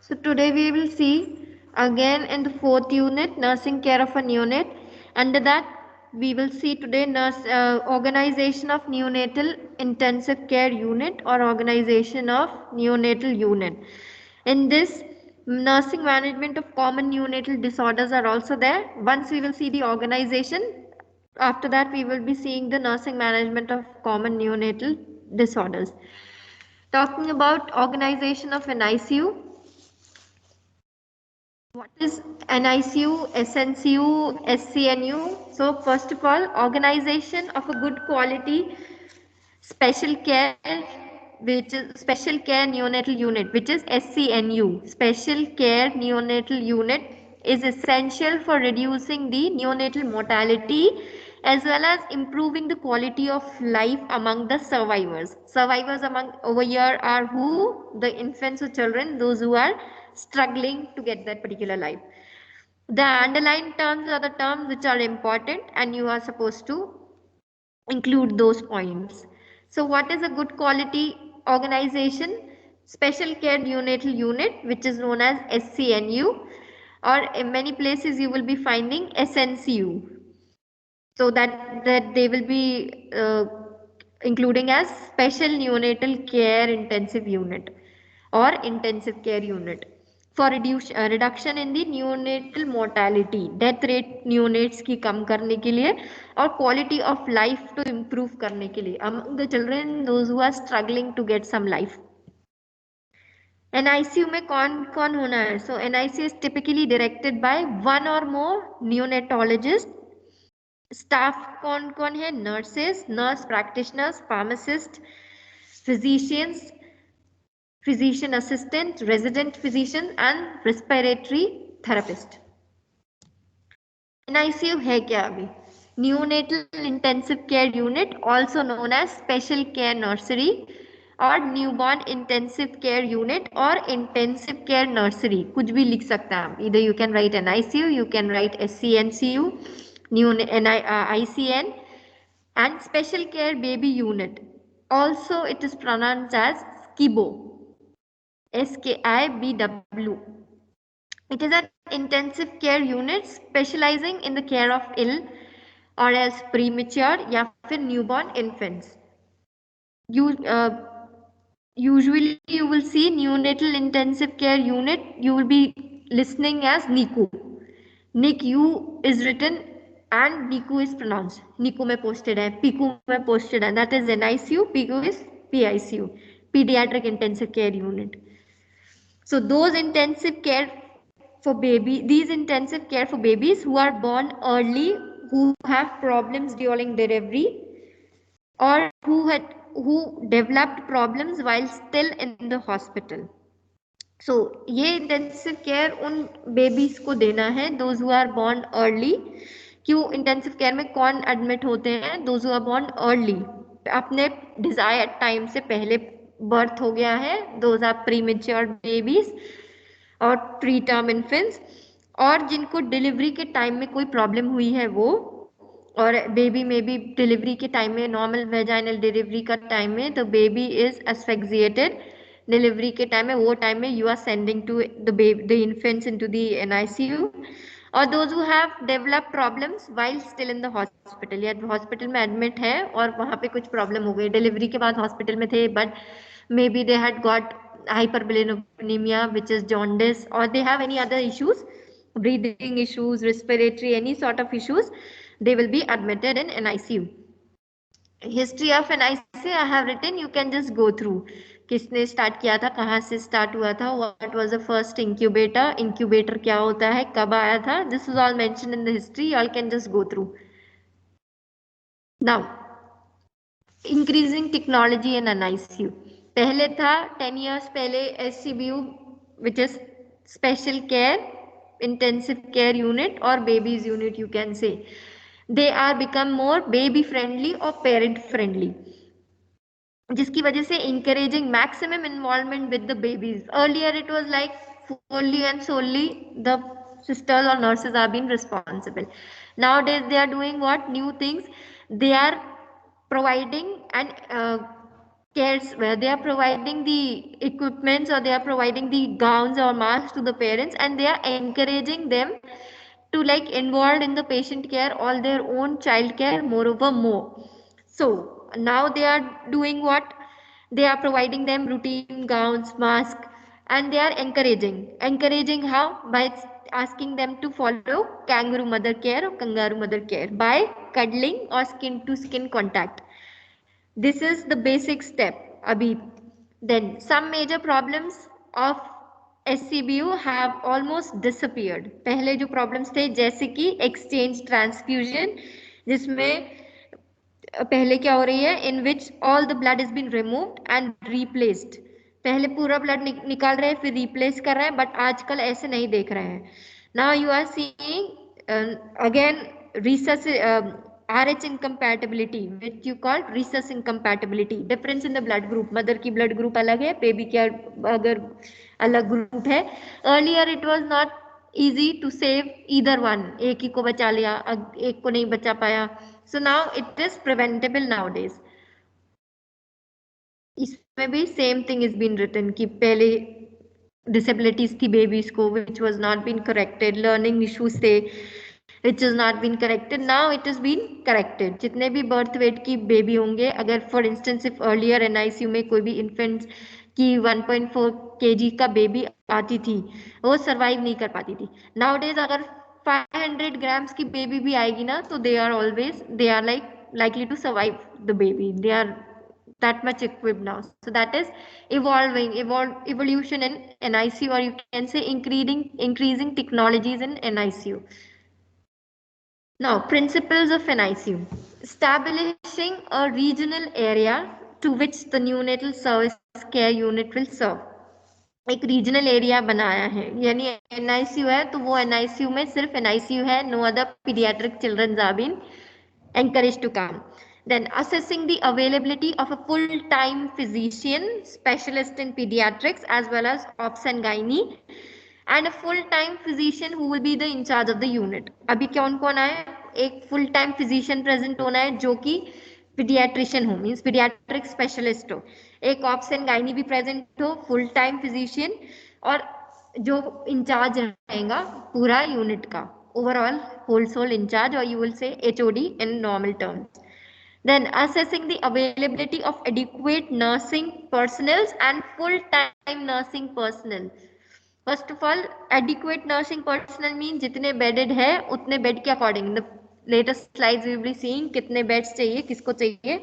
So today we will see again in the fourth unit nursing care of a neonate. Under that we will see today organization of neonatal intensive care unit or organization of neonatal unit. In this nursing management of common neonatal disorders are also there. Once we will see the organization, after that we will be seeing the nursing management of common neonatal disorders. Talking about organization of an ICU. What is NICU, SNCU, SCNU? So first of all, organization of a good quality special care, which is special care neonatal unit, which is SCNU. Special care neonatal unit is essential for reducing the neonatal mortality as well as improving the quality of life among the survivors. Survivors among over here are who? The infants or children, those who are struggling to get that particular life. The underlined terms are the terms which are important and you are supposed to include those points. So what is a good quality organization? Special care neonatal unit, which is known as SCNU, or in many places you will be finding SNCU. So that they will be including as special neonatal care intensive unit or intensive care unit for reduction in the neonatal mortality, death rate neonates की कम करने के लिए और quality of life to improve करने के लिए among the children those who are struggling to get some life. NICU में कौन कौन होना है? So NICU is typically directed by one or more neonatologists. Staff कौन कौन है? Nurses, nurse practitioners, pharmacist, physicians, physician assistant, resident physician and respiratory therapist. NICU है क्या अभी? Neonatal intensive care unit, also known as special care nursery और newborn intensive care unit और intensive care nursery, कुछ भी लिख सकता है. Either you can write NICU, you can write SCNCU, ICN and special care baby unit. Also it is pronounced as SCIBO. SKIBW. It is an intensive care unit specializing in the care of ill or else premature या फिर newborn infants. Usually you will see neonatal intensive care unit, you will be listening as NICU. NICU is written and NICU is pronounced. NICU में posted है, PICU में posted है. That is NICU, PICU is PICU, Pediatric Intensive Care Unit. So those intensive care for these intensive care for babies who are born early, who have problems during delivery, or who developed problems while still in the hospital. So ये intensive care उन babies को देना है, those who are born early. क्यों intensive care में कौन admit होते हैं? Those who are born early, अपने desired time से पहले birth हो गया है, those are premature babies और प्री टर्म इन्फेंट्स, और जिनको डिलीवरी के टाइम में कोई प्रॉब्लम हुई है वो, और बेबी में भी डिलीवरी के टाइम में नॉर्मल वेजाइनल डिलीवरी का टाइम में the baby is asphyxiated, delivery के टाइम में वो टाइम में you are sending to the infants into the NICU, और those who have develop problems while still in the hospital, या hospital में admit है और वहाँ पे कुछ प्रॉब्लम हो गई, डिलीवरी के बाद हॉस्पिटल में थे but may be they had got hyperbilirubinemia which is jaundice, or they have any other issues, breathing issues, respiratory, any sort of issues, they will be admitted in NICU. History of NICU I have written, you can just go through. किसने start किया था, कहाँ से start हुआ था, what was the first incubator, incubator क्या होता है, कब आया था, this is all mentioned in the history, you all can just go through. Now increasing technology in NICU. पहले था 10 years पहले SCBU which is special care intensive care unit or babies unit you can say. They are become more baby friendly or parent friendly, जिसकी वजह से encouraging maximum involvement with the babies. Earlier it was like fully and solely the sisters or nurses are being responsible. Nowadays they are doing what new things, they are providing and cares, where they are providing the equipments or they are providing the gowns or masks to the parents, and they are encouraging them to like involved in the patient care all their own child care moreover more. So now they are doing what? They are providing them routine gowns, mask, and they are encouraging how? By asking them to follow kangaroo mother care or kangaroo mother care by cuddling or skin to skin contact. This is the basic step abhi. Then some major problems of SCBU have almost disappeared. पहले जो problems थे जैसे कि exchange transfusion, जिसमें पहले क्या हो रही है, in which all the blood has been removed and replaced. पहले पूरा ब्लड निकाल रहे हैं फिर रिप्लेस कर रहे हैं, बट आजकल ऐसे नहीं देख रहे हैं. Now you are seeing again rhesus RH incompatibility, which you call rhesus incompatibility, difference in the blood group. Mother की ब्लड ग्रुप अलग है, बेबी की अगर अलग ग्रुप है. Earlier it was not easy to save either one, एक ही को बचा लिया, एक को नहीं बचा पाया. So now it is preventable nowadays. इसमें भी same thing is been written कि पहले डिसेबिलिटीज थी बेबीज को which was not been corrected, learning issues थे which is not been corrected. Now it is been corrected. जितने भी बर्थ वेट की बेबी होंगे, अगर for instance if earlier NICU में कोई भी इन्फेंट्स की 1.4 kg का बेबी आती थी, वो सर्वाइव नहीं कर पाती थी. नाउ डेज अगर 500 grams की बेबी भी आएगी ना, तो they are like likely to survive the baby. They are that much equipped now. So that is evolution in NICU, or you can say increasing technologies in NICU. Now, principles of NICU. Establishing a regional area to which the neonatal service care unit will serve. एक regional area बनाया है, यानी NICU है तो वो NICU में सिर्फ NICU है, no other pediatric children are being encouraged to come. Then assessing the availability of a full-time physician, specialist in pediatrics as well as obs and gynae, and a full-time physician who will be the in charge of the unit. अभी कौन कौन आए? एक full-time physician present होना है जो कि pediatrician हो, मीन्स pediatric specialist हो. एक ऑप्स एंड गाइनी भी प्रेजेंट हो, फुल टाइम फिजिशियन, और जो इंचार्ज रहेगा पूरा यूनिट का, ओवरऑल होल सोल इंचार्ज, और you will say HOD in normal terms. Then assessing the availability of adequate nursing personnel and full-time nursing personnel. First of all, adequate nursing personnel means जितने bedded है उतने bed के according. The latest slides we will be seeing कितने beds चाहिए, किसको चाहिए.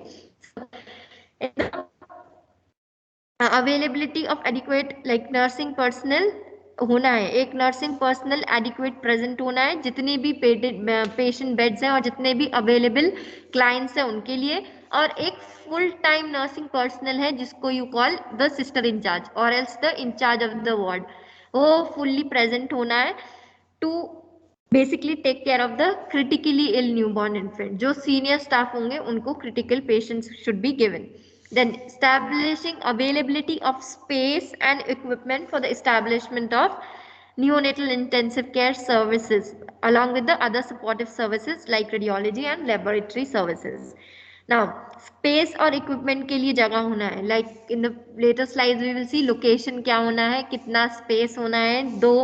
Availability of adequate like nursing personnel होना है, एक नर्सिंग पर्सनल एडिक्वेट प्रेजेंट होना है, जितने भी पेशेंट बेड्स हैं और जितने भी अवेलेबल क्लाइंट्स हैं उनके लिए, और एक फुल टाइम नर्सिंग पर्सनल है जिसको you call the sister incharge और else the incharge of the ward, वो फुल्ली प्रेजेंट होना है to basically take care of the critically ill newborn infant. जो सीनियर स्टाफ होंगे उनको critical patients should be given. Then establishing availability of space and equipment for the establishment of neonatal intensive care services along with the other supportive services like radiology and laboratory services. Now, space और equipment के लिए जगह होना है. Like in the later slides we will see location क्या होना है, कितना space होना है, दो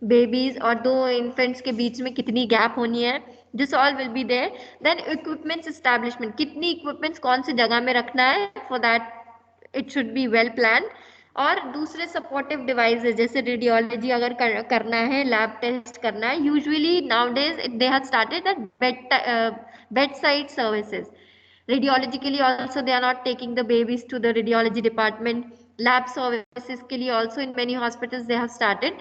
बेबीज और दो इन्फेंट्स के बीच में कितनी गैप होनी है, this all will be there. Then equipments establishment, कितनी इक्विपमेंट्स कौन सी जगह में रखना है, for that it should be well plan. और दूसरे सपोर्टिव डिवाइसेस जैसे रेडियोलॉजी अगर करना है, लैब टेस्ट करना है, usually nowadays they have started that bed side services. Radiology के लिए also they are not taking the babies to the radiology department. Lab services के लिए also in many hospitals they have started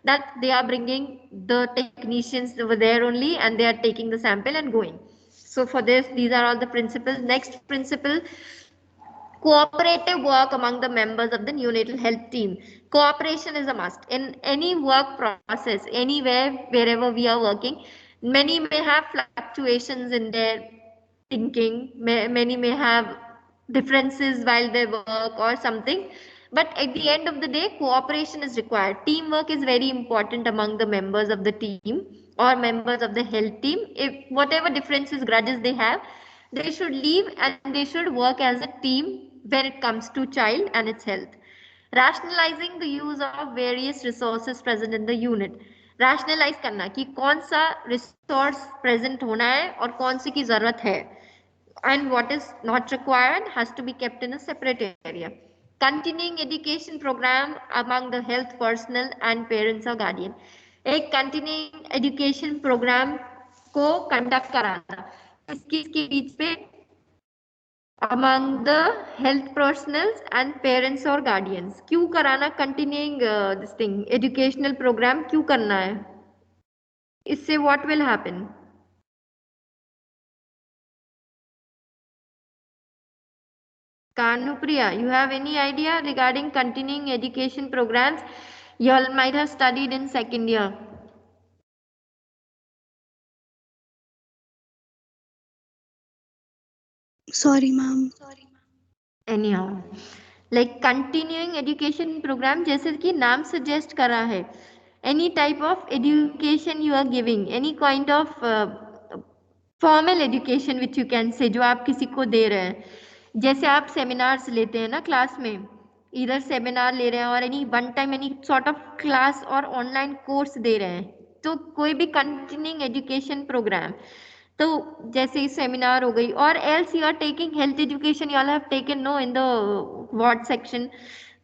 that they are bringing the technicians over there only and they are taking the sample and going. So for this, these are all the principles. Next principle, cooperative work among the members of the neonatal health team. Cooperation is a must in any work process, anywhere, wherever we are working. Many may have fluctuations in their thinking, many may have differences while they work or something, but at the end of the day cooperation is required. Teamwork is very important among the members of the team or members of the health team. If whatever differences, grudges they have, they should leave and they should work as a team when it comes to child and its health. Rationalizing the use of various resources present in the unit. Rationalize करना कि कौन सा resource present होना है और कौन सी की जरूरत है, and what is not required has to be kept in a separate area. Continuing education program among the health personnel and parents or guardian. एक continuing education program को conduct कराना किस किस के बीच पे, among the health personnel and parents or guardians. क्यों कराना continuing this thing educational program क्यों करना है, इससे what will happen? Kanupriya, you have any idea regarding continuing education programs? You all might have studied in second year. Sorry, ma'am. Anyhow, like continuing education program, जैसे कि नाम suggest करा है, any type of education you are giving, any kind of formal education which you can say, जो आप किसी को दे रहे हैं. जैसे आप सेमिनार्स लेते हैं ना क्लास में, इधर सेमिनार ले रहे हैं और any one time any sort of class और ऑनलाइन कोर्स दे रहे हैं, तो कोई भी कंटिन्यूइंग एजुकेशन प्रोग्राम, तो जैसे सेमिनार हो गई, और else you are taking health education, you all have taken no in the what section,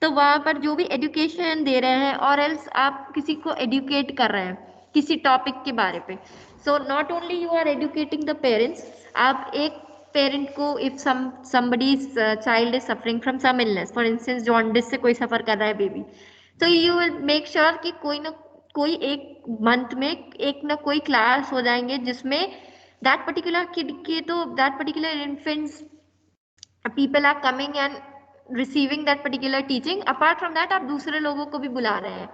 तो वहां पर जो भी एजुकेशन दे रहे हैं और एल्स आप किसी को एडुकेट कर रहे हैं किसी टॉपिक के बारे पे, so not only you are educating the parents, आप एक पेरेंट को, if somebody's child is suffering from some illness, for instance jaundice से कोई सफर कर रहा है बेबी, तो यू विल मेक श्योर कि कोई ना कोई एक मंथ में एक ना कोई क्लास हो जाएंगे जिसमें दैट पर्टिकुलर किड के, तो that particular infants people are coming and receiving that particular teaching. Apart from that आप दूसरे लोगों को भी बुला रहे हैं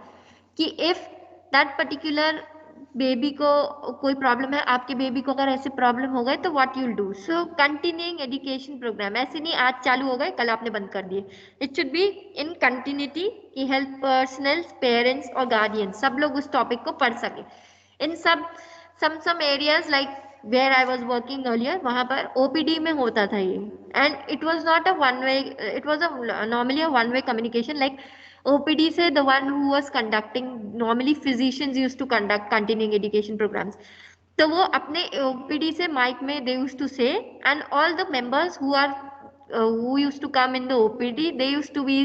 कि if that particular बेबी को कोई प्रॉब्लम है, आपके बेबी को अगर ऐसे प्रॉब्लम हो गए तो what you'll do. So continuing education program, ऐसे नहीं आज चालू हो गए कल आपने बंद कर दिए, it should be in continuity कि हेल्थ पर्सनल, पेरेंट्स और गार्डियन सब लोग उस टॉपिक को पढ़ सके. इन some areas like where I was working earlier, वहाँ पर OPD में होता था ये, and it was not a one way, it was a normally a one way communication, like OPD से the one who was conducting, normally physicians used to conduct continuing education programs, तो वो अपने OPD से mic में they used to say, and all the members who used to come in the OPD, they used to be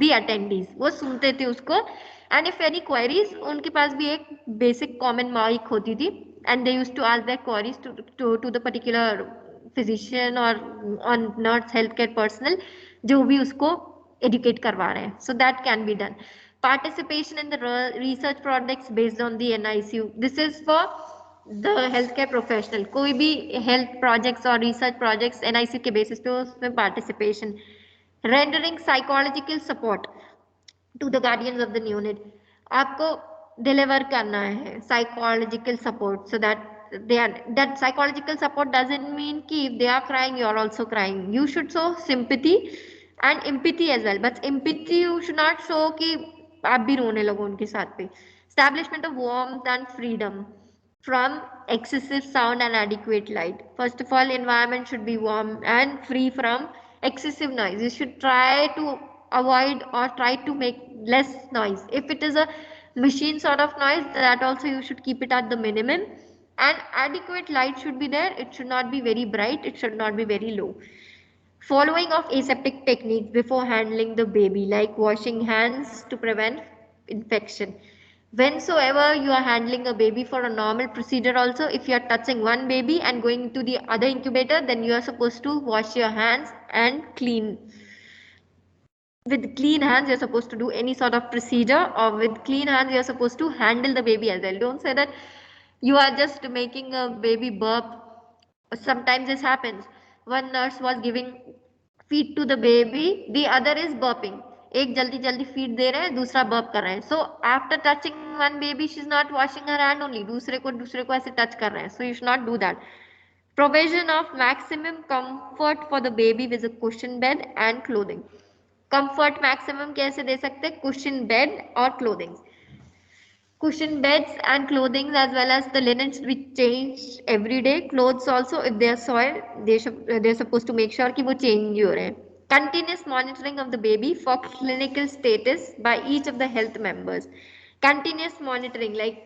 the attendees, वो सुनते थे उसको, and if any queries, उनके पास भी एक basic common mic होती थी, and they used to ask their queries to the particular physician or on nurse healthcare personnel जो भी उसको educate करवा रहे हैं, so that can be done. Participation in the research projects based on the NICU, this is for the healthcare professional, कोई भी health projects और research projects NICU के basis पे उसमें participation. Rendering psychological support to the guardians of the neonate, आपको deliver करना है psychological support, so that that psychological support doesn't mean कि if they are crying you are also crying, you should show sympathy and empathy as well, but empathy you should not show कि आप भी रोने लगो उनके साथ पे. Establishment of warmth and freedom from excessive sound and adequate light. First of all, environment should be warm and free from excessive noise. You should try to avoid or try to make less noise. If it is a machine sort of noise, that also you should keep it at the minimum, and adequate light should be there. It should not be very bright, it should not be very low. Following of aseptic techniques before handling the baby, like washing hands to prevent infection. Whensoever you are handling a baby for a normal procedure, also if you are touching one baby and going to the other incubator, then you are supposed to wash your hands and clean. With clean hands you're supposed to do any sort of procedure, or with clean hands you're supposed to handle the baby as well. Don't say that you are just making a baby burp. Sometimes this happens. One nurse was giving feed to the baby, the other is burping. एक जल्दी जल्दी feed दे रहे हैं, दूसरा burp कर रहे हैं. So after touching one baby she is not washing her hand only, दूसरे को ऐसे टच कर रहे हैं. So you should not do that. Provision of maximum comfort for the baby with a cushion bed and clothing. Comfort maximum कैसे दे सकते हैं? Cushion bed और clothing. Cushion beds and clothing as well as the linen should be changed every day. Clothes also, if they are soiled, they're supposed to make sure कि वो change हो रहे हैं. Continuous monitoring of the baby for clinical status by each of the health members. Continuous monitoring, like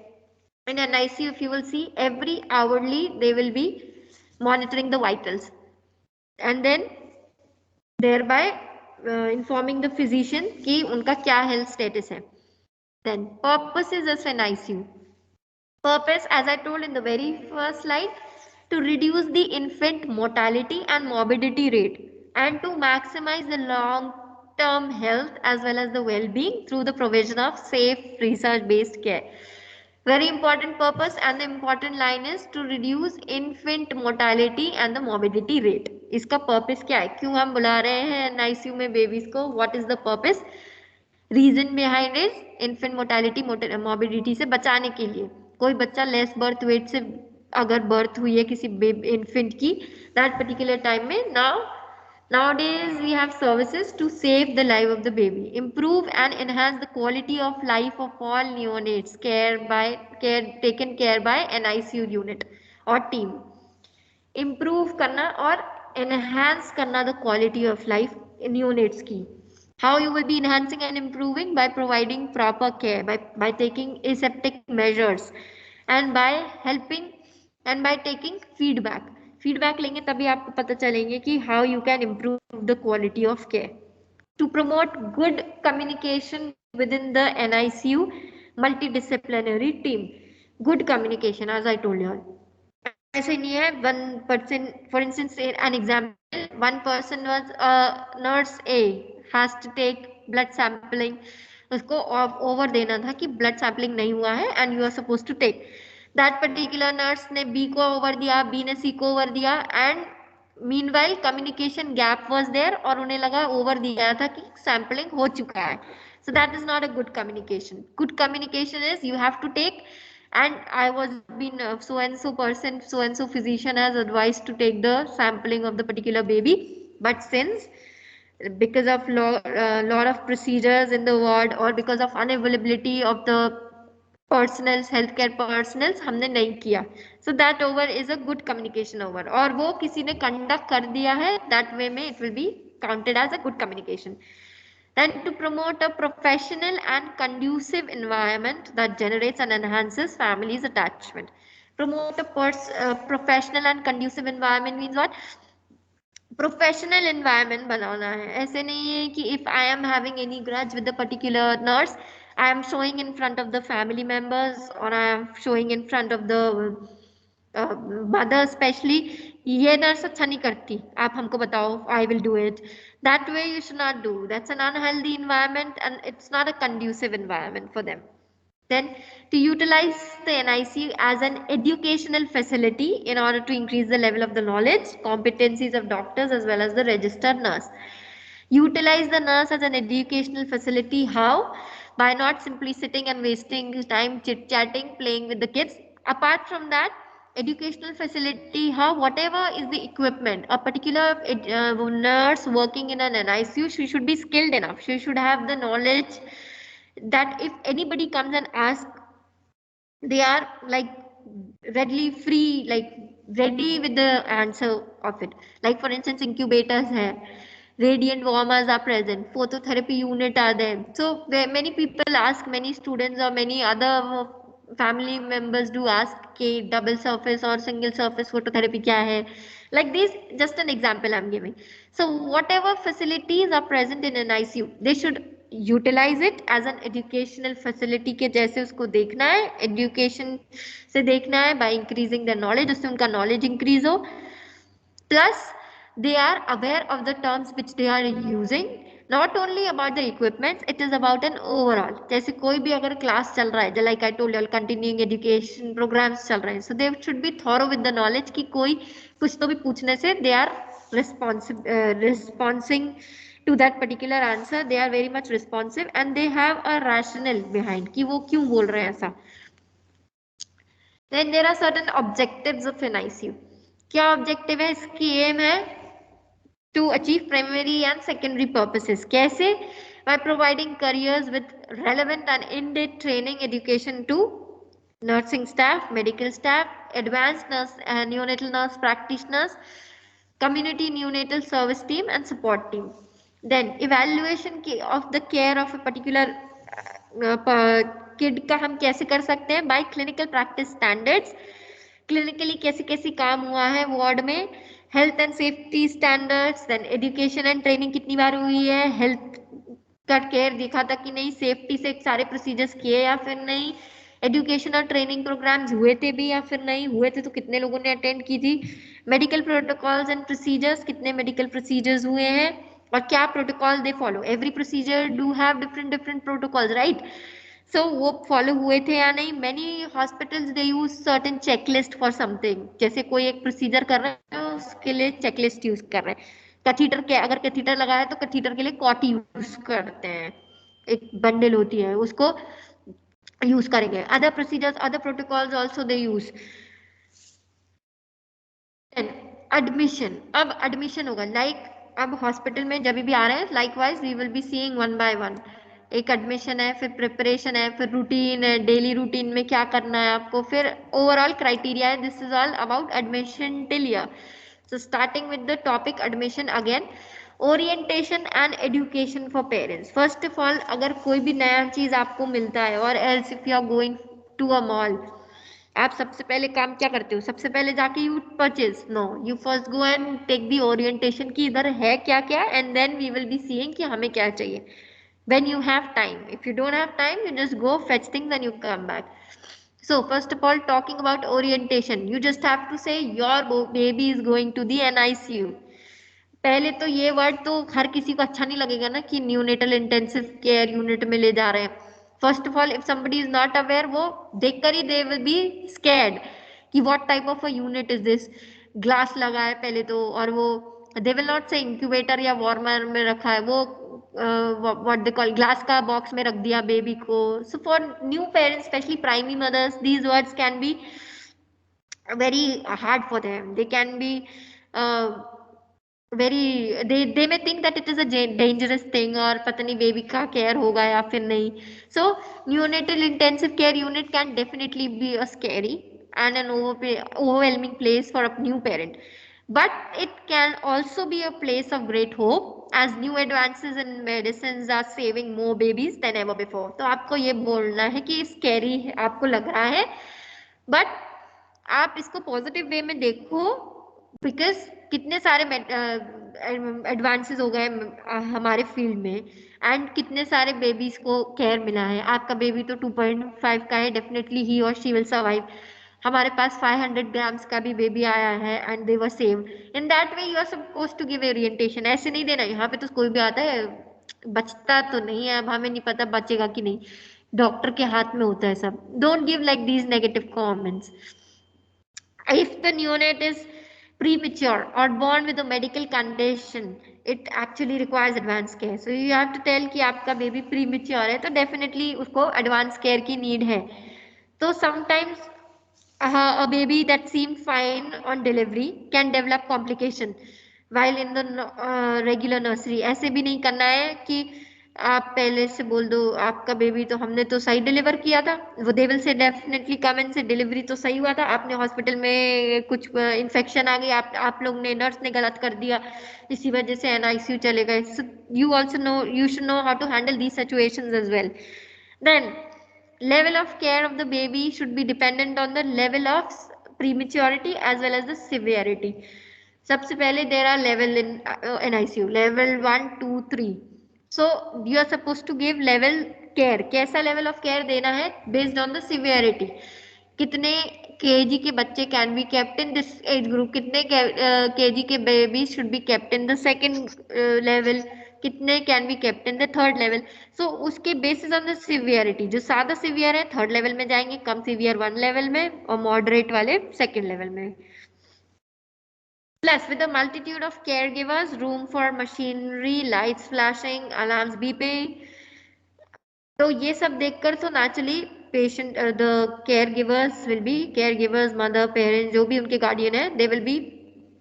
in an ICU, if you will see, every hourly they will be monitoring the vitals, and then thereby informing the physician कि उनका क्या health status है. Then purposes of an ICU. Purpose, as I told in the very first slide, to reduce the infant mortality and morbidity rate and to maximize the long-term health as well as the well-being through the provision of safe research-based care. Very important purpose, and the important line is to reduce infant mortality and the morbidity rate. इसका purpose क्या है, क्यों हम बुला रहे हैं NICU में babies को, what is the purpose? Reason behind is infant mortality morbidity से बचाने के लिए. कोई बच्चा लेस बर्थ वेट से अगर बर्थ हुई है किसी इन्फेंट की, दैट पर्टिकुलर टाइम में nowadays we have services to save the life of the baby, improve and enhance the quality of life of all neonates taken care by an ICU unit or team. Improve करना और enhance करना the quality of life in neonates की. How you will be enhancing and improving? By providing proper care, by taking aseptic measures, and by helping and by taking feedback. Feedback लेंगे तभी आपको पता चलेंगे कि how you can improve the quality of care. To promote good communication within the NICU multidisciplinary team. Good communication, as I told you. ऐसे नहीं है, one person, for instance, an example, one person was nurse A has to take blood sampling, उसको over देना था कि blood sampling नहीं हुआ है and you are supposed to take. That particular nurse ने B को over दिया, B ने C को over दिया, and meanwhile communication gap was there और उन्हें लगा over दिया था कि sampling हो चुका है. So that is not a good communication. Good communication is you have to take, and I was been so and so person, so and so physician has advised to take the sampling of the particular baby, but since because of lot of procedures in the ward or because of unavailability of the personals, healthcare personals, हमने नहीं किया. So that over is a good communication over. और वो किसी ने conduct कर दिया है, that way में it will be counted as a good communication. Then to promote a professional and conducive environment that generates and enhances families' attachment. Promote a professional and conducive environment means what? Professional environment बनाना है. ऐसे नहीं है कि if I am having any grudge with the particular nurse, I am showing in front of the family members और I am showing in front of the mother specially, ये nurse अच्छा नहीं करती, आप हमको बताओ, I will do it. That way you should not do. That's an unhealthy environment and it's not a conducive environment for them. Then to utilize the NICU as an educational facility in order to increase the level of the knowledge, competencies of doctors as well as the registered nurse. Utilize the nurse as an educational facility. How? By not simply sitting and wasting time chit-chatting, playing with the kids. Apart from that, educational facility, how? Whatever is the equipment, a particular nurse working in an NICU, she should be skilled enough. She should have the knowledge that if anybody comes and asks, they are like readily free, like ready with the answer of it. Like for instance, incubators hai, radiant warmers are present, phototherapy unit are there. So many people ask, many students or many other family members do ask कि double surface or single surface phototherapy क्या है. Like this, just an example I'm giving. So whatever facilities are present in an ICU, they should utilize it as an educational facility के जैसे उसको देखना है, education से देखना है, by increasing their knowledge, उससे उनका knowledge increase हो, plus they are aware of the terms which they are using, not only about the equipments, it is about an overall. जैसे कोई भी अगर क्लास चल रहा है, like I told you, continuing education programs चल रहे हैं, so they should be thorough with the knowledge कि कोई कुछ तो भी पूछने से they are responding to that particular answer, they are very much responsive and they have a rationale behind कि वो क्यों बोल रहे हैं ऐसा. Then there are certain objectives of an ICU. क्या objective है? इसकी aim है to achieve primary and secondary purposes. कैसे? By providing careers with relevant and in-depth training education to nursing staff, medical staff, advanced nurse, neonatal nurse practitioners, community neonatal service team and support team. Then evaluation of the care of a particular kid का हम कैसे कर सकते हैं? By clinical practice standards, clinically कैसे कैसे काम हुआ है वार्ड में, health and safety standards, then education and training कितनी बार हुई है, हेल्थ का केयर देखा था कि नहीं, सेफ्टी से सारे प्रोसीजर्स किए या फिर नहीं, एजुकेशन और ट्रेनिंग प्रोग्राम्स हुए थे भी या फिर नहीं हुए थे तो कितने लोगों ने अटेंड की थी, मेडिकल प्रोटोकॉल्स एंड प्रोसीजर्स, कितने मेडिकल प्रोसीजर्स हुए हैं और क्या protocol they follow, every procedure do have different different protocols, right? So वो फॉलो हुए थे या नहीं। Many hospitals they use certain checklist for something, जैसे कोई एक प्रोसीजर कर रहे हैं तो उसके लिए चेकलिस्ट यूज कर रहे हैं। कैथीटर के अगर कैथीटर लगा है तो कैथीटर के लिए कॉटी यूज करते हैं, एक बंडल होती है उसको यूज करेंगे। Other procedures other protocols also they use. Admission, अब एडमिशन होगा अब हॉस्पिटल में जब भी आ रहे हैं likewise we will be seeing one by one. एक एडमिशन है, फिर प्रिपरेशन है, फिर रूटीन है, डेली रूटीन में क्या करना है आपको, फिर ओवरऑल क्राइटेरिया है। This is all about admission till year. So starting with the topic admission again, orientation and education for parents. First of all अगर कोई भी नया चीज आपको मिलता है और else if you are going to a mall, आप सबसे पहले काम क्या करते हो? सबसे पहले जाके you purchase? No, you first go and take the orientation की इधर है क्या क्या, and then we will be seeing कि हमें क्या चाहिए। when you have time, if you don't have time you just go fetch things and you come back. So first of all, talking about orientation, you just have to say your baby is going to the NICU. पहले तो ये word तो हर किसी को अच्छा नहीं लगेगा ना कि न्यूनेटल इंटेंसिव केयर यूनिट में ले जा रहे हैं। First of all if somebody is not aware, वो देखकर ही दे विल बी स्कैर्ड कि what type of a unit is this. Glass लगा है पहले तो, और वो they will not say incubator या वार्मर में रखा है, वो व्हाट दे कॉल ग्लास का बॉक्स में रख दिया बेबी को। So for new parents specially primary mothers these words can be very hard for them. They can be very they may think that it is a dangerous thing और पता नहीं baby का care होगा या फिर नहीं. So neonatal intensive care unit can definitely be a scary and an overwhelming place for a new parent, but it can also be a place of great hope as new advances in medicines are saving more babies than ever before. तो आपको ये बोलना है कि scary आपको लग रहा है, बट आप इसको पॉजिटिव वे में देखो, बिकॉज कितने सारे एडवांसेस हो गए हमारे फील्ड में, एंड कितने सारे बेबीज को केयर मिला है। आपका बेबी तो 2.5 का है, डेफिनेटली ही और शी विल सर्वाइव। हमारे पास 500 ग्राम्स का भी बेबी आया है and they were saved. In that way you are suppose to give orientation. ऐसे नहीं देना यहाँ पे तो कोई भी आता है बचता तो नहीं है, अब हमें नहीं पता बचेगा कि नहीं, डॉक्टर के हाथ में होता है सब। Don't give like these negative comments. If the neonate is premature or born with a medical condition, it actually requires advanced care. So you have to tell कि आपका बेबी premature है तो definitely उसको advanced care की need है. तो sometimes a baby that seemed fine on delivery can develop complication while in the regular nursery. ऐसे भी नहीं करना है कि आप पहले से बोल दो आपका बेबी तो हमने तो सही डिलीवर किया था, वो they will say definitely comment से डिलीवरी तो सही हुआ था, आपने हॉस्पिटल में कुछ इन्फेक्शन आ गई, आप लोग ने नर्स ने गलत कर दिया, इसी वजह से एनआईसीयू चले गए। So you also know, you should know how to handle these situations as well. Then level of care of the baby should be dependent on the level of prematurity as well as the severity. सबसे पहले there are level in NICU, level 1 2 3. So you are supposed to give level care. कैसा level of care देना है based on the severity. कितने KG के बच्चे can be kept in this age group, कितने KG के baby should be kept in the second level, कितने can be kept in the third level. सो उसके basis on the severity, जो ज्यादा severe है थर्ड लेवल में जाएंगे, कम सिवियर वन लेवल में, और मॉडरेट वाले सेकेंड लेवल में। Plus, with a multitude of caregivers, room for machinery, lights flashing, alarms beeping, तो ये सब देखकर तो naturally patient the care givers mother parents जो भी उनके गार्डियन है, दे विल बी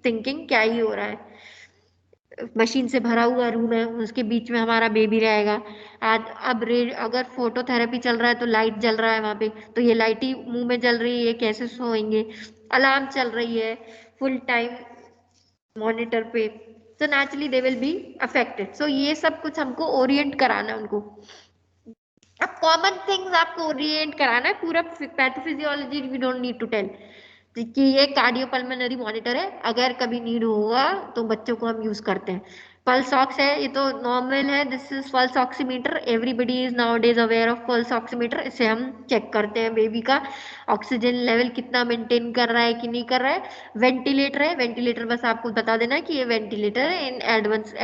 थिंकिंग क्या ही हो रहा है, मशीन से भरा हुआ रूम है उसके बीच में हमारा बेबी रहेगा। आज अब अगर फोटोथेरेपी चल रहा है तो लाइट जल रहा है वहां पे, तो ये लाइट ही मुंह में जल रही है, कैसे सोएंगे। अलार्म चल रही है फुल टाइम मॉनिटर पे, so naturally they will be affected. So ये सब कुछ हमको ओरिएंट कराना है उनको. अब कॉमन थिंग्स आपको ओरिएंट कराना है, पूरा pathophysiology we don't need to tell कि ये कार्डियोपल्मोनरी मॉनिटर है, अगर कभी नीड होगा तो बच्चों को हम यूज करते हैं. पल्स ऑक्स है, ये तो नॉर्मल है, this is pulse oximeter, everybody is now days aware of pulse oximeter. इससे हम चेक करते हैं बेबी का ऑक्सीजन लेवल कितना मेंटेन कर रहा है कि नहीं कर रहा है. वेंटिलेटर है, वेंटिलेटर बस आपको बता देना है कि ये वेंटिलेटर है, इन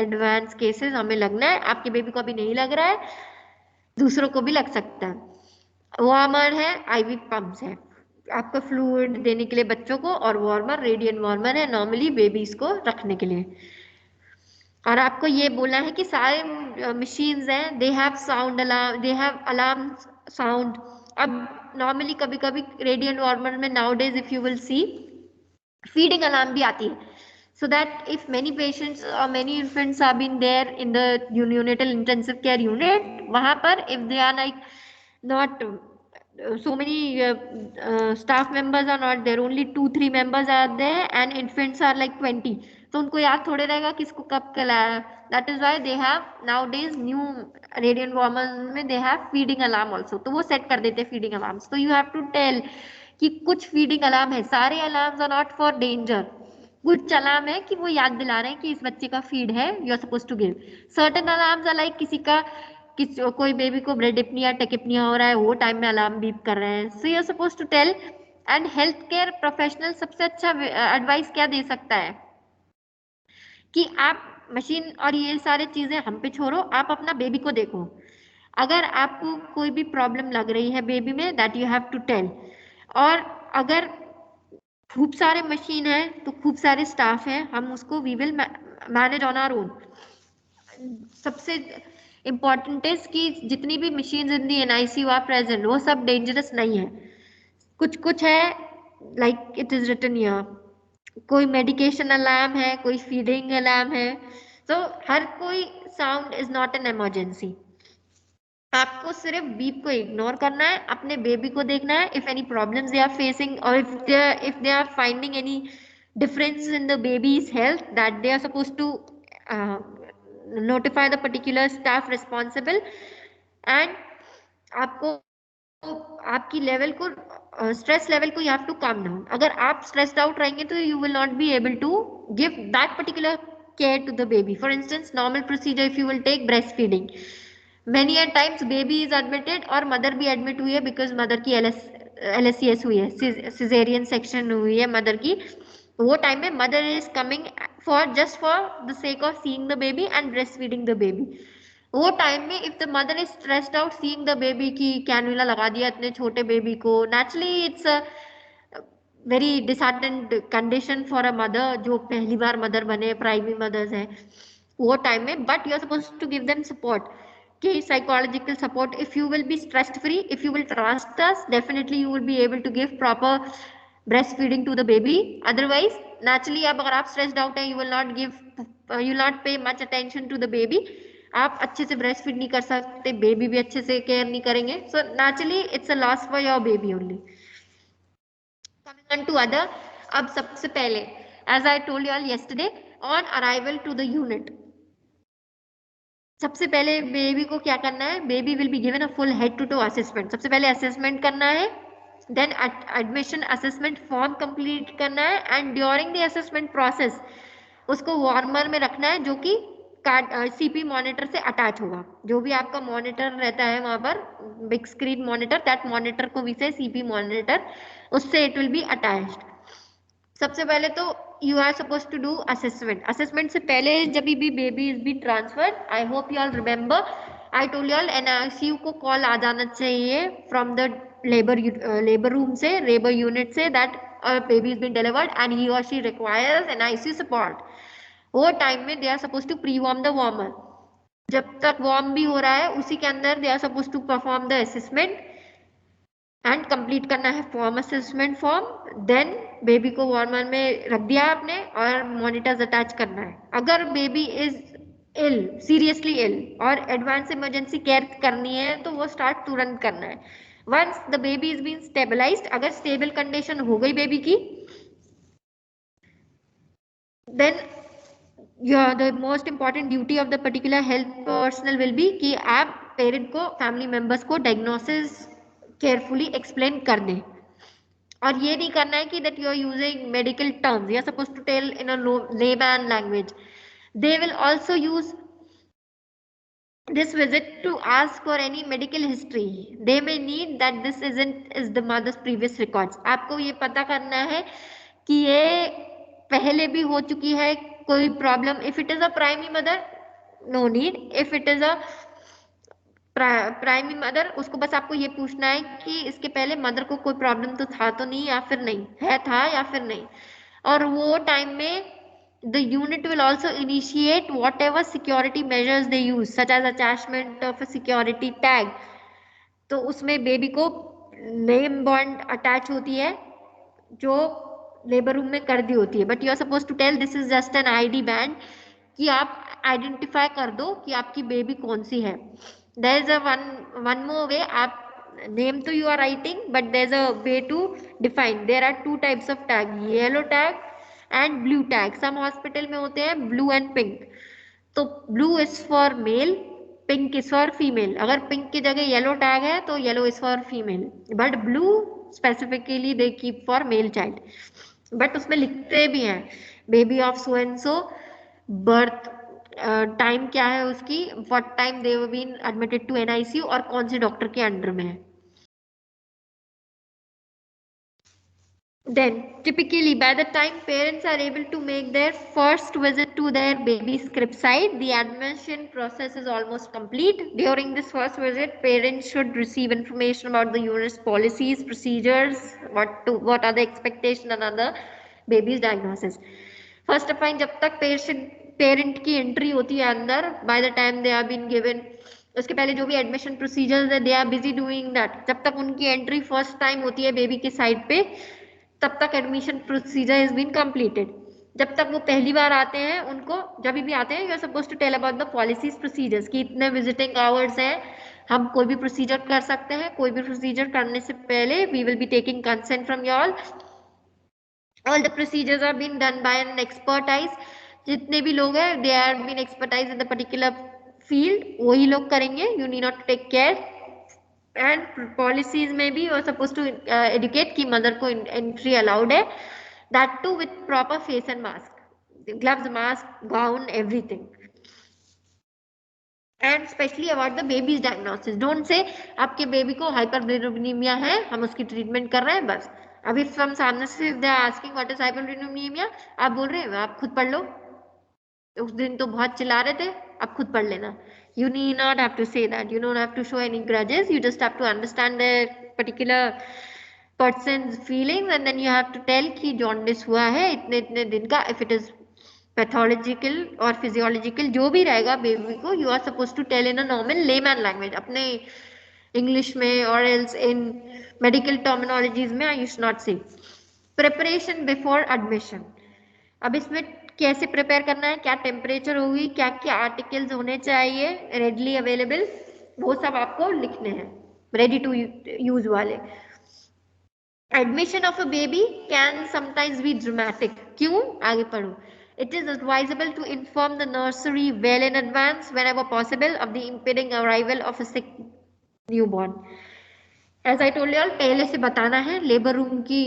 एडवांस केसेस हमें लगना है, आपके बेबी को अभी नहीं लग रहा है, दूसरों को भी लग सकता है. वार्मर है, आईवी पंप्स है आपको फ्लूइड देने के लिए बच्चों को, और वार्मर रेडियन वार्मर है नॉर्मली बेबीज को रखने के लिए. और आपको ये बोलना है कि सारे मशीन्स हैं, they have sound alarm, they have alarm sound. अब नॉर्मली कभी कभी रेडियन वार्मर में now days if you will see feeding alarm भी आती है, so that if many patients or many infants have been there in the neonatal intensive care unit, वहाँ पर if they are like not so many staff members are not there, only 2-3 members are there and infants are like 20, तो उनको याद थोड़े रहेगा किसको कब खिलाया. that is why they have nowadays new radiant warmers में they have feeding alarm also, तो वो सेट कर देते हैं feeding alarms. तो you have to tell कि कुछ फीडिंग अलार्म है, सारे alarms are not for danger, कुछ अलार्म है कि वो याद दिला रहे हैं कि इस बच्चे का फीड है, you are suppose to give. Certain alarms are like कोई बेबी को ब्रेडिपनिया टेकिपनिया हो रहा है, वो टाइम में अलार्म बीप कर रहे हैं, so you are suppose to tell. And health care professional सबसे अच्छा एडवाइस क्या दे सकता है कि आप मशीन और ये सारे चीजें हम पे छोड़ो, आप अपना बेबी को देखो. अगर आपको कोई भी प्रॉब्लम लग रही है बेबी में, that you have to tell. और अगर खूब सारे मशीन है तो खूब सारे स्टाफ है, हम उसको we will manage on our own. सबसे इम्पोर्टेंट है कि जितनी भी machine in the NICU are present वो सब डेंजरस नहीं है, कुछ कुछ है like it is written here, कोई मेडिकेशन अलार्म है, कोई फीडिंग अलार्म है, तो हर कोई sound is not an emergency. आपको सिर्फ बीप को इग्नोर करना है, अपने बेबी को देखना है. If any problems they are facing और if they are finding any difference in the baby's health, that they are supposed to notify the particular staff responsible. and आपको आपकी लेवल को स्ट्रेस लेवल को you have to calm down. अगर आप stressed out रहेंगे तो you will not be able to give that particular care to the baby. For instance, normal procedure if you will take breastfeeding, many a times baby is admitted और mother भी admit हुई है because mother की LSCS हुई है, caesarean section हुई है mother की. वो टाइम में mother is coming for just for the sake of seeing the baby and breast feeding the baby. वो टाइम में if the mother is stressed out seeing the baby की cannula लगा दिया इतने छोटे बेबी को, naturally it's a very disheartened condition for a mother जो पहली बार मदर बने, प्राइमरी मदर्स हैं वो टाइम में. But you are suppose to give them support कि psychological support. if you will be stress free, if you will trust us, definitely you will be able to give proper breastfeeding to the baby. otherwise naturally अब अगर आप stressed out हैं, you will not give you will not pay much attention to the baby, आप अच्छे से breast feed नहीं कर सकते, बेबी भी अच्छे से केयर नहीं करेंगे, so naturally it's a loss for your baby only. coming on to other, अब सबसे पहले as I told you all yesterday, on arrival to the unit, सबसे पहले बेबी को क्या करना है, baby will be given a full head to toe assessment. सबसे पहले असेसमेंट करना है, then admission assessment form complete करना है, and during the assessment process उसको वार्मर में रखना है जो कि सीपी मॉनिटर से अटैच होगा. जो भी आपका मॉनिटर रहता है वहां पर big screen monitor, that monitor को भी से सीपी मॉनिटर, उससे इट विल बी अटैच्ड. सबसे पहले तो you are supposed to do assessment. assessment से पहले जब भी baby is be transferred, I hope you all remember, I told you all NICU को कॉल आ जाना चाहिए फ्रॉम द लेबर रूम से, लेबर यूनिट से, that baby is been delivered and he और शी रिक्वायर्स एनआईसीयू सपोर्ट. वो time में they are suppose to pre warm the warmer. जब तक वार्म भी हो रहा है उसी के अंदर they are suppose to perform the assessment and complete करना है form, assessment form. Then baby को वार्मर में रख दिया आपने और मॉनिटर्स अटैच करना है. अगर baby is ill, seriously ill और एडवांस इमरजेंसी केयर करनी है तो वो स्टार्ट तुरंत करना है. Once the baby is been stabilised, अगर स्टेबल कंडीशन हो गई बेबी की, then the most important duty of the particular health personal will be कि आप पेरेंट को, फैमिली मेंबर्स को डायग्नोसिस केयरफुली एक्सप्लेन कर दें। और ये नहीं करना है कि that you are using medical terms, you are supposed to tell in a layman language. They will also use this visit to ask for any medical history. They may need that this isn't is the mother's previous records. आपको ये पता करना है कि ये पहले भी हो चुकी है कोई problem. If it is a primary mother, no need. If it is a primary mother, उसको बस आपको ये पूछना है कि इसके पहले मदर को कोई प्रॉब्लम तो था तो नहीं, या फिर नहीं है, था या फिर नहीं। और वो टाइम में the unit will also initiate whatever security measures they use, such as attachment of a security tag. तो उसमें बेबी को नेम बॉन्ड अटैच होती है जो लेबर रूम में कर दी होती है, but you are suppose to tell this is just an ID band, कि आप आइडेंटिफाई कर दो कि आपकी बेबी कौन सी है। There is a one more way. आप नेम तो you are writing, but there is a way to define. There are two types of tag, yellow tag and blue tag. Some hospital में होते हैं blue and pink. तो blue is for male, pink is for female. अगर pink की जगह yellow tag है तो yellow is for female, but blue specifically they keep for male child. But उसमें लिखते भी हैं baby of so and so, birth time क्या है उसकी, what time they been admitted to NICU और कौन से डॉक्टर के अंडर में है। Then, typically, by the time parents are able to make their first visit to their baby's crib site, the admission process is almost complete. During this first visit, parents should receive information about the unit's policies, procedures, what are the expectations, and other baby's diagnosis. First of all, जब तक parent की entry होती है अंदर, by the time they are been given, उसके पहले जो भी एडमिशन प्रोसीजर्स है they are busy doing that. जब तक उनकी एंट्री फर्स्ट टाइम होती है बेबी के साइड पे, तब तक admission procedure is been completed. जब तक वो पहली बार आते हैं, उनको जब भी आते हैं, you are suppose to tell about the policies procedures कि इतने विजिटिंग आवर्स हैं, हम कोई भी प्रोसीजर कर सकते हैं। कोई भी प्रोसीजर करने से पहले we will be taking consent from you all the procedures are been done by an expertise. जितने भी लोग हैं they are been expertise in the particular field, वही लोग करेंगे। You need not take care. And policies में भी और सपोज टू एडुकेट कि मदर को एंट्री अलाउड है, that too with proper face and mask, gloves, mask, gown, everything. And specially about the babies diagnosis, don't say आपके baby को hyperbilirubinaemia है, हम उसकी ट्रीटमेंट कर रहे हैं बस। अभी फ्रॉम सामने से they are asking what is hyperbilirubinemia, आप बोल रहे हैं आप खुद पढ़ लो, उस दिन तो बहुत चिल्ला रहे थे, अब खुद पढ़ लेना। You need not have to say that. You don't have to show any grudges. You just have to understand the particular person's feelings, and then you have to tell कि jaundice हुआ है इतने इतने दिन का। If it is pathological और physiological जो भी रहेगा बेबी को, you are supposed to tell in a normal layman language, अपने इंग्लिश में, और else in medical terminologies में you should not say. Preparation before admission. अब इसमें कैसे प्रिपेयर करना है, क्या टेम्परेचर होगी, क्या क्या आर्टिकल्स होने चाहिए रेडली अवेलेबल, वो सब आपको लिखने हैं, रेडी टू यूज वाले। Admission of a baby can sometimes be dramatic. क्यों, आगे पढ़ो। It is advisable to inform the nursery well in advance, whenever possible, of the impending arrival of a sick newborn. As I told you all, पहले से बताना है। Labour room की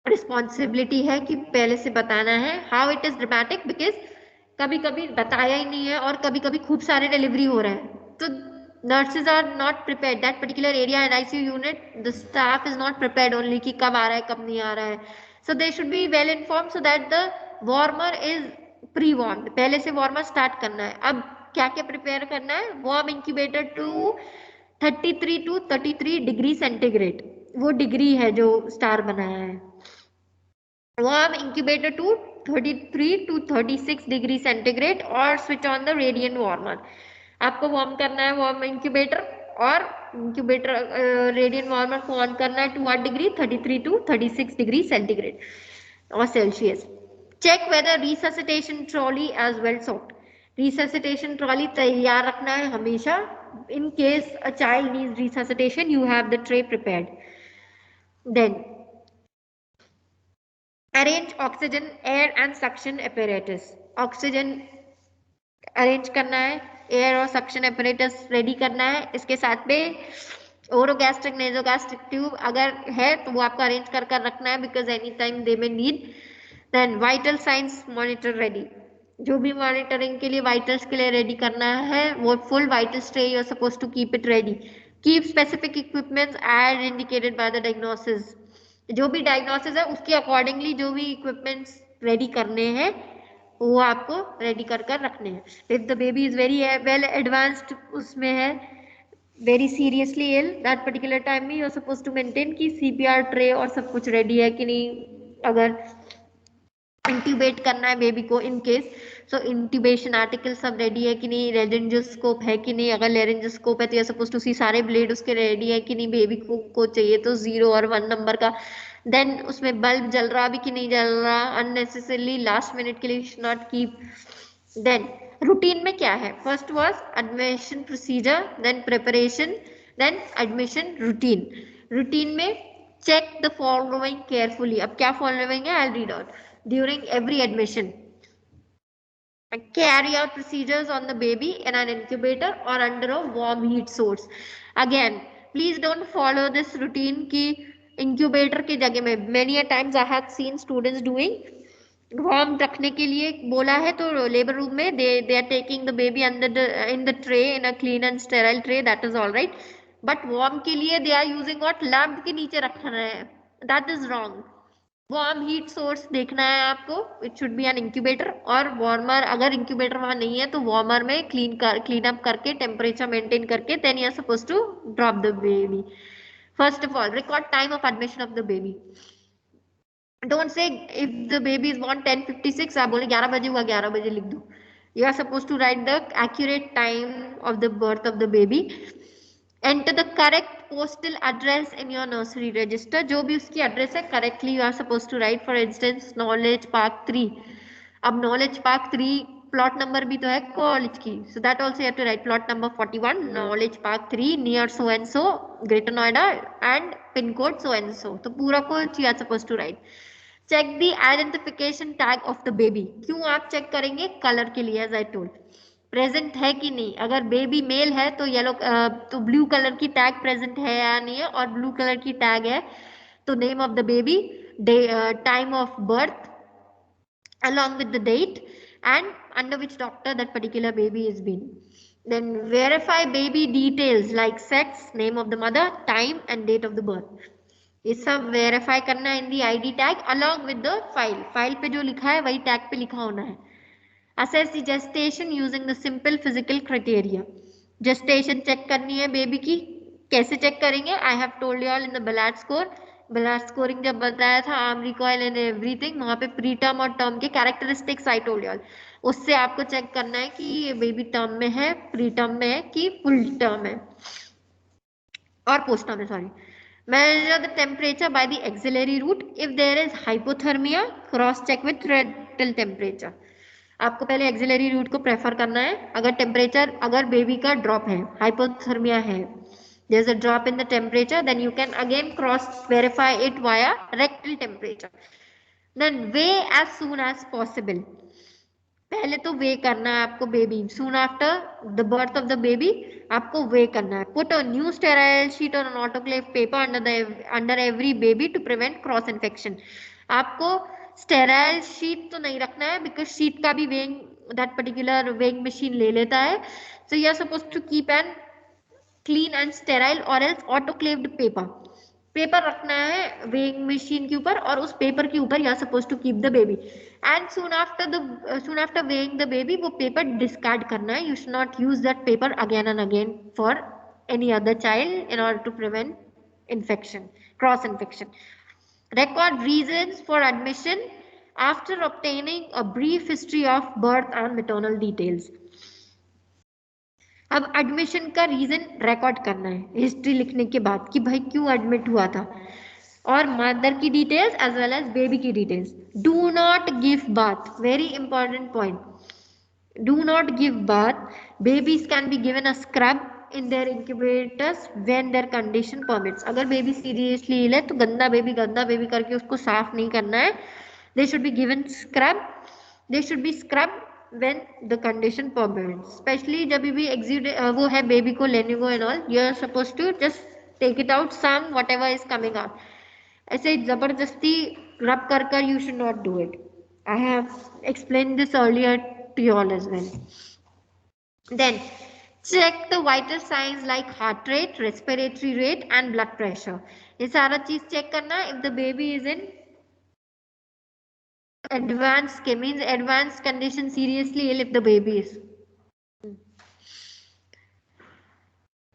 responsibility है कि पहले से बताना है। How it is dramatic, because कभी कभी बताया ही नहीं है और कभी कभी खूब सारे डिलीवरी हो रहे हैं, तो nurses are not prepared that particular area and ICU unit, the staff is not prepared only कि कब आ रहा है कब नहीं आ रहा है। So they should be well inform so that the warmer is pre warm, पहले से वार्मर स्टार्ट करना है। अब क्या क्या प्रिपेयर करना है, warm incubator to 33 to 33 degree centigrade, वो डिग्री है जो स्टार बनाया है। Warm incubator to 33 to 36 degree centigrade और switch on the radiant warmer. आपको वार्म करना है वार्म इंक्यूबेटर, और इंक्यूबेटर रेडियंट वार्मर को ऑन करना है to 8 degree 33 to 36 degree centigrade और Celsius. Check whether resuscitation trolley as well soft, resuscitation trolley तैयार रखना है हमेशा। In case a child needs resuscitation, you have the tray prepared. Then arrange oxygen, air and suction apparatus. Oxygen arrange करना है, air और suction apparatus ready करना है, इसके साथ में ओरोगैस्ट्रिक नेजोगैस्ट्रिक ट्यूब अगर है तो वो आपको अरेंज कर कर रखना है, because any time they may need. Then vital signs monitor ready, जो भी मॉनिटरिंग के लिए वाइटल्स के लिए रेडी करना है वो full vitals tray you are suppose to keep it ready. Keep specific equipments as indicated by the diagnosis, जो भी डायग्नोसिस है उसके अकॉर्डिंगली जो भी इक्विपमेंट्स रेडी करने हैं वो आपको रेडी कर कर रखने हैं। If the baby is very well advanced, उसमें है very seriously ill, that particular time में you are suppose to maintain कि सीपीआर ट्रे और सब कुछ रेडी है कि नहीं, अगर इंट्यूबेट करना है बेबी को in case, so intubation article सब रेडी है कि नहीं, लेरेंजोस्कोप है कि नहीं, अगर लेरेंजोस्कोप है तो यू सपोज टू सी सारे ब्लेड उसके रेडी है कि नहीं, बेबी को चाहिए तो 0 और 1 नंबर का। देन उसमें बल्ब जल रहा भी कि नहीं जल रहा, अननेसेसरली लास्ट मिनट के लिए should not keep. Then routine में क्या है, first was admission procedure, then preparation, then admission routine. Routine में चेक द फॉलोइंग केयरफुली, अब क्या फॉलोइंग है, I read out. During every admission, carry out procedures on the baby in an incubator or under a warm heat source. Again, please don't follow this routine ki incubator की जगह में, many a times I have seen students doing warm रखने के लिए बोला है तो labour room में they are taking the baby under the in the tray in a clean and sterile tray, that is all right, but warm के लिए they are using what, lamp के नीचे रख रहे हैं, that is wrong। Warm heat source देखना है आपको, it should be an incubator और वार्मर, अगर इंक्यूबेटर वहां नहीं है तो वार्मर में क्लीन अप करके टेम्परेचर मेंटेन करके then you are suppose to drop the baby. First of all record time of admission of the baby, don't say if the baby is born 10:56 आप बोले 11 बजे हुआ 11 बजे लिख दो, you are suppose to write the accurate time of the birth of the baby. Enter the correct postal address in your nursery register, जो भी उसकी एड्रेस है correctly you are suppose to write, for instance knowledge park 3, अब knowledge park 3 plot number भी तो है college की, so that also you have to write plot number 41 knowledge park 3 near so and so Greater Noida and pin code so and so, तो पूरा code you are suppose to write. Check the identification tag of the baby, क्यों आप check करेंगे, colour के लिए as I told, present है कि नहीं, अगर बेबी मेल है तो येलो तो ब्लू कलर की टैग प्रेजेंट है या नहीं है, और ब्लू कलर की टैग है तो name of the baby, time of birth along with the date and under which doctor that particular baby is been. Then verify baby details like sex, name of the mother, time and date of the birth, ये सब verify करना है in the ID tag along with the file, file पे जो लिखा है वही tag पे लिखा होना है। Assess the gestation using the simple physical criteria, gestation check करनी है बेबी की, कैसे चेक करेंगे, I have told you all in the Ballard score, Ballard scoring जब बताया था आर्म रिकॉइल एंड एवरीथिंग, वहां पे प्री टर्म और टर्म के characteristics I told you all, उससे आपको चेक करना है कि ये बेबी टर्म में है, प्री टर्म में है कि फुल टर्म है और पोस्ट टर्म है, sorry. Measure the temperature by the axillary route. If there is hypothermia, cross check with rectal temperature. आपको पहले एक्सिलरी रूट को प्रेफर करना है, अगर टेम्परेचर, अगर बेबी का ड्रॉप है, हाइपोथर्मिया है, there is a drop in the temperature, then you can again cross verify it via rectal temperature. Then weigh as soon as possible, पहले तो वे करना है आपको baby, soon after the birth of the baby आपको weigh करना है। Put a new sterile sheet और an autoclave paper under every baby to prevent cross infection. आपको स्टेराइल शीट तो नहीं रखना है बिकॉज शीट का भी weighing, that particular weighing machine ले लेता है, so you are suppose to keep an clean and sterile और एल्स ऑटोक्लेव्ड पेपर, पेपर रखना है वेइंग मशीन के ऊपर और उस पेपर के ऊपर you are suppose to keep the baby, and soon after weighing the baby वो पेपर डिस्कार्ड करना है, you should not use that paper again and again for any other child in order to prevent infection, cross infection. Record reasons for admission after obtaining a brief history of birth and maternal details. अब admission का reason record करना है history लिखने के बाद कि भाई क्यों एडमिट हुआ था, और मदर की details as well as baby की details. Do not give bath, very important point, do not give bath, babies can be given a scrub in their incubators when their condition permits। अगर baby seriously ill है तो गंदा baby करके उसको साफ नहीं करना है, they should be given scrub, they should be scrubbed when the condition permits. Especially जब भी exit वो है baby को लेने को and all, you are supposed to just take it out some whatever is coming out. ऐसे जबरदस्ती rub कर you should not do it. I have explained this earlier to you all as well. Then check the vital signs like heart rate, respiratory rate and blood pressure. ये सारा चीज check करना. If the baby is in advanced means advanced condition, seriously ill if the baby is.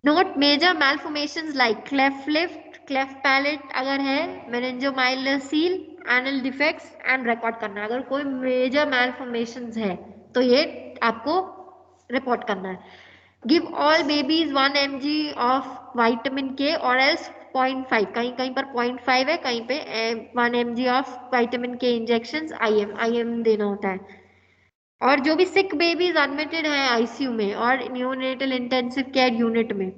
Note major malformations like cleft lip, cleft palate अगर है, meningomyelin seal, anal defects and record करना. अगर कोई major malformations है तो ये आपको report करना है. Give all babies 1 mg of vitamin K or else 0.5. कहीं कहीं पर 0.5 है, कहीं पे 1 mg of vitamin K injections IM देना होता है. और जो भी सिक बेबीज एडमिटेड है आईसीयू में और न्यूनेटल इंटेंसिव केयर यूनिट में,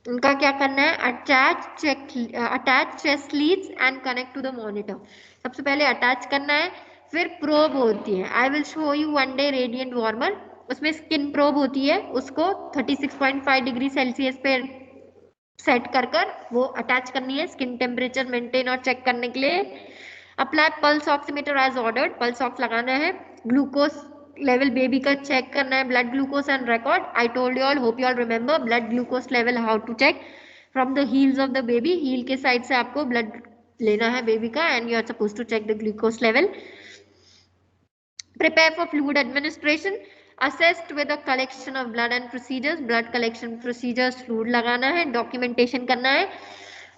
उनका क्या करना है? Attach chest leads and connect to the monitor. सबसे पहले अटैच करना है, फिर प्रोब होती है. I will show you one day radiant warmer. उसमें स्किन प्रोब होती है, उसको 36.5 डिग्री सेल्सियस पे सेट कर वो अटैच करनी है स्किन टेम्परेचर मेंटेन और चेक करने के लिए. Apply pulse oximeter as ordered. Pulse ox लगाना है. ग्लूकोज लेवल बेबी का चेक करना है, blood glucose and record. I told you all, hope you all remember blood glucose level how to check. From the heels of the baby, heel के side से आपको blood लेना है baby का and you are suppose to check the glucose level. Prepare for fluid administration. Assessed with a collection of blood and procedures. Blood collection procedures, fluid लगाना है, documentation करना है.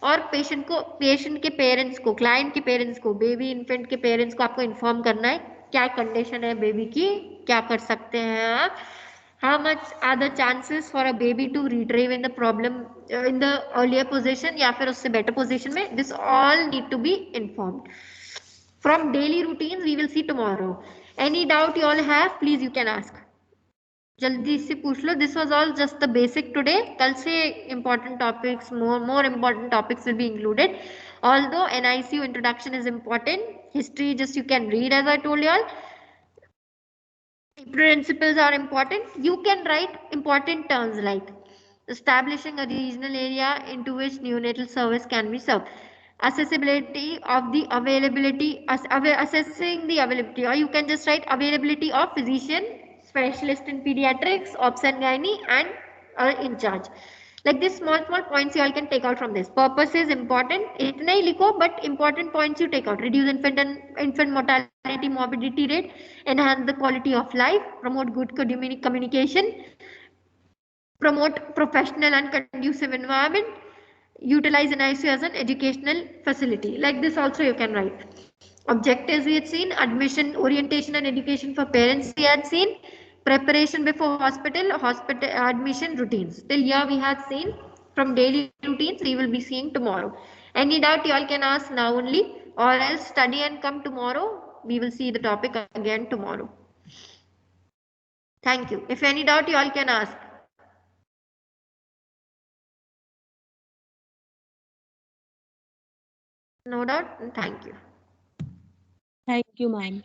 और पेशेंट के पेरेंट्स को, क्लाइंट के पेरेंट्स को, बेबी इन्फेंट के पेरेंट्स को आपको इन्फॉर्म करना है क्या कंडीशन है बेबी की, क्या कर सकते हैं आप, how much are the chances for a baby to retrieve in the problem in the earlier position या फिर उससे better position में. This all need to be informed. From daily routines we will see tomorrow. Any doubt you all have, please you can ask. जल्दी से पूछ लो. This was all just the basic today. कल से important topics, more important topics will be included. Although NICU introduction is important, history just you can read as I told you all. Principles are important. You can write important terms like establishing a regional area into which neonatal service can be served. Accessibility of the availability, assessing the availability, or you can just write availability of physician, specialist in pediatrics, obs and gynae and in charge. Like this small points you all can take out from this. Purpose is important. इतना ही लिखो, but important points you take out. Reduce infant mortality, morbidity rate, enhance the quality of life, promote good communication, promote professional and conducive environment, utilize NICU as an educational facility. Like this also you can write. Objectives we had seen, admission, orientation and education for parents we had seen, preparation before hospital admission routines. Till here we had seen. From daily routines we will be seeing tomorrow. Any doubt you all can ask now only, or else study and come tomorrow. We will see the topic again tomorrow. Thank you. If any doubt you all can ask. No doubt. Thank you. Thank you, ma'am.